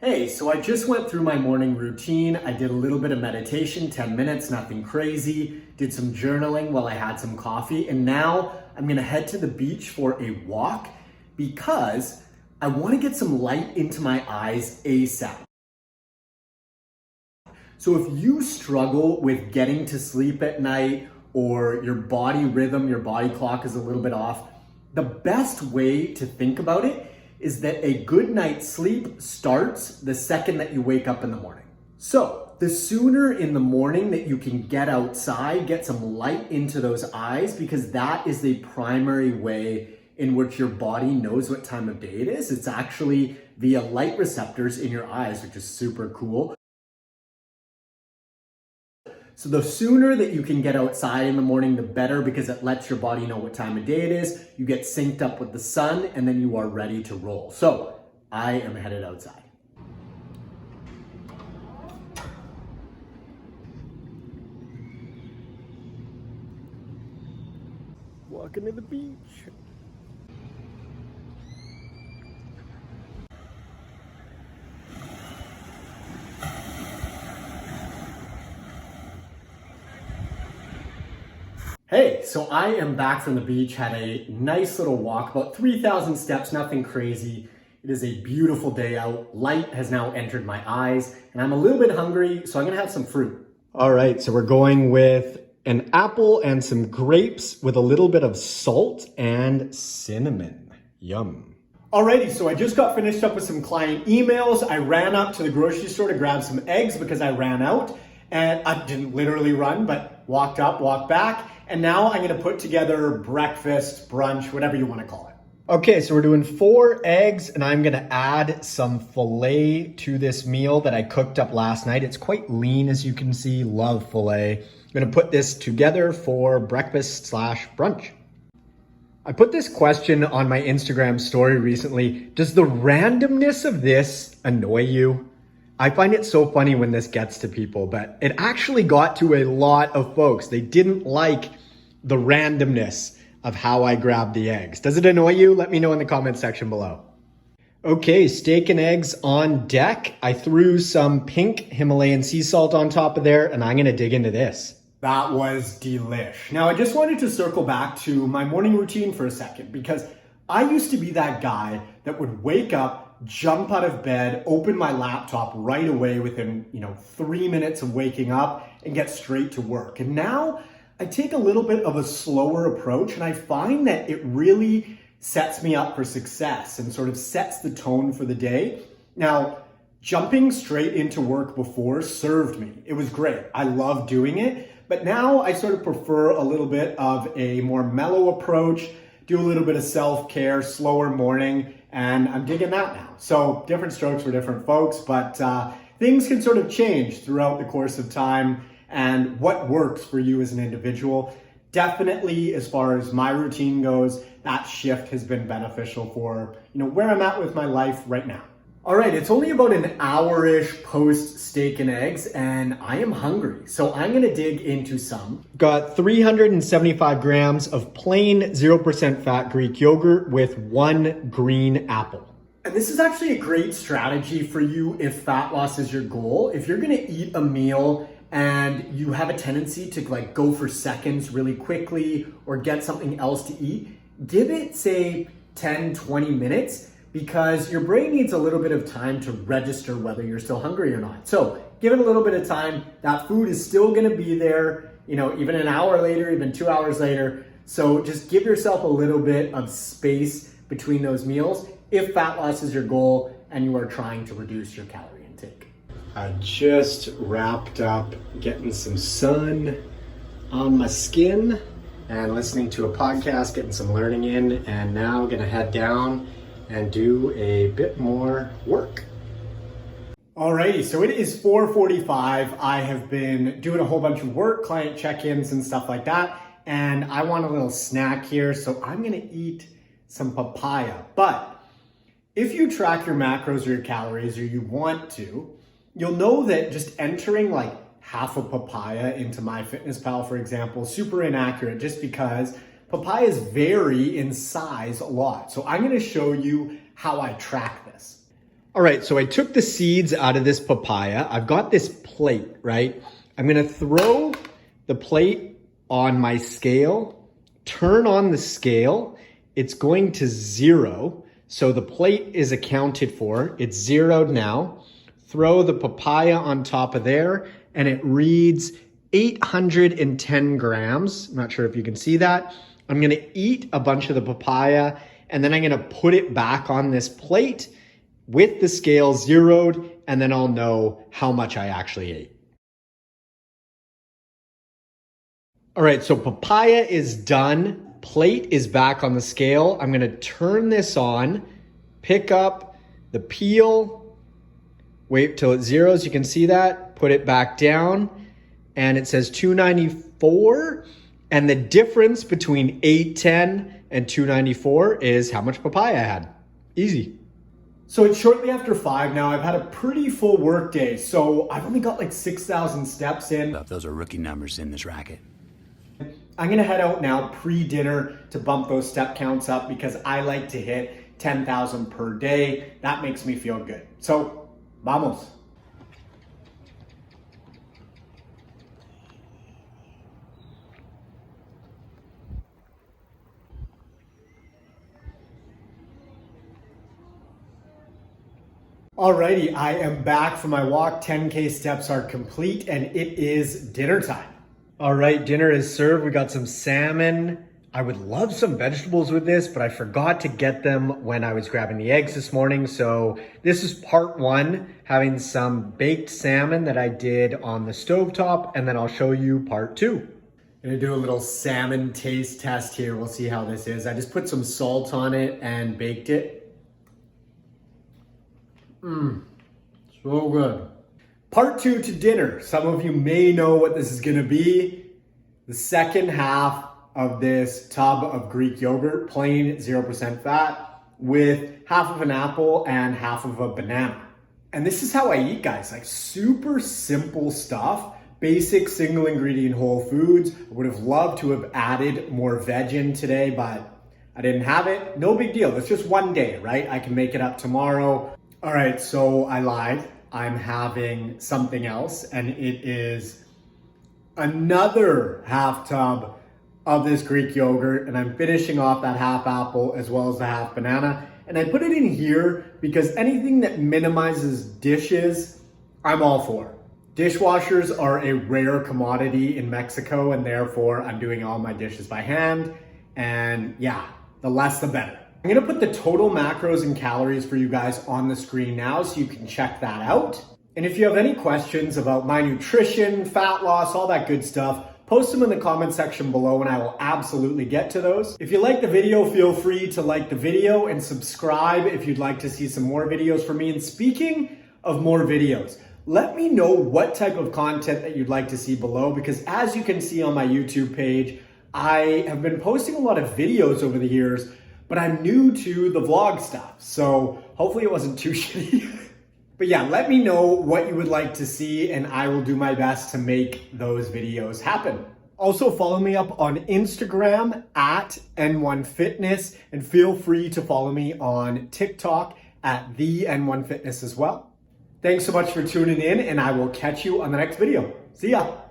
Hey, so I just went through my morning routine. I did a little bit of meditation, 10 minutes, nothing crazy. Did some journaling while I had some coffee. And now I'm gonna head to the beach for a walk because I wanna get some light into my eyes ASAP. So if you struggle with getting to sleep at night or your body rhythm, your body clock is a little bit off, the best way to think about it is that a good night's sleep starts the second that you wake up in the morning. So the sooner in the morning that you can get outside, get some light into those eyes, because that is the primary way in which your body knows what time of day it is. It's actually via light receptors in your eyes, which is super cool. So the sooner that you can get outside in the morning, the better, because it lets your body know what time of day it is. You get synced up with the sun and then you are ready to roll. So I am headed outside. Walking to the beach. Hey, so I am back from the beach, had a nice little walk, about 3,000 steps, nothing crazy. It is a beautiful day out. Light has now entered my eyes and I'm a little bit hungry, so I'm gonna have some fruit. All right, so we're going with an apple and some grapes with a little bit of salt and cinnamon. Yum. Alrighty, so I just got finished up with some client emails. I ran up to the grocery store to grab some eggs because I ran out. And I didn't literally run, but walked up, walked back. And now I'm gonna put together breakfast, brunch, whatever you wanna call it. Okay, so we're doing 4 eggs and I'm gonna add some filet to this meal that I cooked up last night. It's quite lean, as you can see, love filet. I'm gonna put this together for breakfast / brunch. I put this question on my Instagram story recently. Does the randomness of this annoy you? I find it so funny when this gets to people, but it actually got to a lot of folks. They didn't like the randomness of how I grabbed the eggs. Does it annoy you? Let me know in the comment section below. Okay, steak and eggs on deck. I threw some pink Himalayan sea salt on top of there, and I'm gonna dig into this. That was delish. Now, I just wanted to circle back to my morning routine for a second, because I used to be that guy that would wake up, jump out of bed, open my laptop right away within 3 minutes of waking up and get straight to work. And now I take a little bit of a slower approach, and I find that it really sets me up for success and sort of sets the tone for the day. Now, jumping straight into work before served me. It was great. I love doing it. But now I sort of prefer a little bit of a more mellow approach, do a little bit of self-care, slower morning, and I'm digging that now. So different strokes for different folks, but things can sort of change throughout the course of time and what works for you as an individual. Definitely, as far as my routine goes, that shift has been beneficial for where I'm at with my life right now. All right, it's only about an hour-ish post steak and eggs, and I am hungry. So I'm gonna dig into some. Got 375 grams of plain 0% fat Greek yogurt with 1 green apple. And this is actually a great strategy for you if fat loss is your goal. If you're gonna eat a meal and you have a tendency to go for seconds really quickly or get something else to eat, give it, say, 10, 20 minutes, because your brain needs a little bit of time to register whether you're still hungry or not. So give it a little bit of time. That food is still gonna be there, even an hour later, even 2 hours later. So just give yourself a little bit of space between those meals if fat loss is your goal and you are trying to reduce your calorie intake. I just wrapped up getting some sun on my skin and listening to a podcast, getting some learning in, and now gonna head down and do a bit more work. Alrighty, so it is 4:45. I have been doing a whole bunch of work, client check-ins and stuff like that, and I want a little snack here, so I'm gonna eat some papaya. But if you track your macros or your calories, or you want to, you'll know that just entering half a papaya into MyFitnessPal, for example, super inaccurate, just because papayas vary in size a lot. So I'm gonna show you how I track this. All right, so I took the seeds out of this papaya. I've got this plate, right? I'm gonna throw the plate on my scale, turn on the scale. It's going to 0. So the plate is accounted for. It's zeroed now. Throw the papaya on top of there and it reads 810 grams. I'm not sure if you can see that. I'm gonna eat a bunch of the papaya and then I'm gonna put it back on this plate with the scale zeroed, and then I'll know how much I actually ate. All right, so papaya is done. Plate is back on the scale. I'm gonna turn this on, pick up the peel, wait till it zeros, you can see that, put it back down, and it says 294, and the difference between 810 and 294 is how much papaya I had. Easy. So it's shortly after 5 now. I've had a pretty full work day, so I've only got like 6,000 steps in. Those are rookie numbers in this racket. I'm gonna head out now pre-dinner to bump those step counts up because I like to hit 10,000 per day. That makes me feel good. So, vamos. Alrighty, I am back from my walk. 10K steps are complete and it is dinner time. All right, dinner is served. We got some salmon. I would love some vegetables with this, but I forgot to get them when I was grabbing the eggs this morning. So this is part 1, having some baked salmon that I did on the stovetop, and then I'll show you part 2. I'm gonna do a little salmon taste test here. We'll see how this is. I just put some salt on it and baked it. So good. Part 2 to dinner. Some of you may know what this is gonna be. The second half of this tub of Greek yogurt, plain 0% fat, with half of an apple and half of a banana. And this is how I eat, guys. Like super simple stuff, basic single ingredient whole foods. I would have loved to have added more veg in today, but I didn't have it. No big deal. It's just one day, right? I can make it up tomorrow. All right, so I lied. I'm having something else, and it is another half tub of this Greek yogurt, and I'm finishing off that half apple as well as the half banana. And I put it in here because anything that minimizes dishes, I'm all for. Dishwashers are a rare commodity in Mexico, and therefore I'm doing all my dishes by hand. And yeah, the less the better. I'm gonna put the total macros and calories for you guys on the screen now so you can check that out. And if you have any questions about my nutrition, fat loss, all that good stuff, post them in the comment section below and I will absolutely get to those. If you like the video, feel free to like the video and subscribe if you'd like to see some more videos from me. And speaking of more videos, let me know what type of content that you'd like to see below, because as you can see on my YouTube page, I have been posting a lot of videos over the years, but I'm new to the vlog stuff. So hopefully it wasn't too shitty. But yeah, let me know what you would like to see and I will do my best to make those videos happen. Also follow me up on Instagram at N1Fitness and feel free to follow me on TikTok at the N1Fitness as well. Thanks so much for tuning in and I will catch you on the next video. See ya.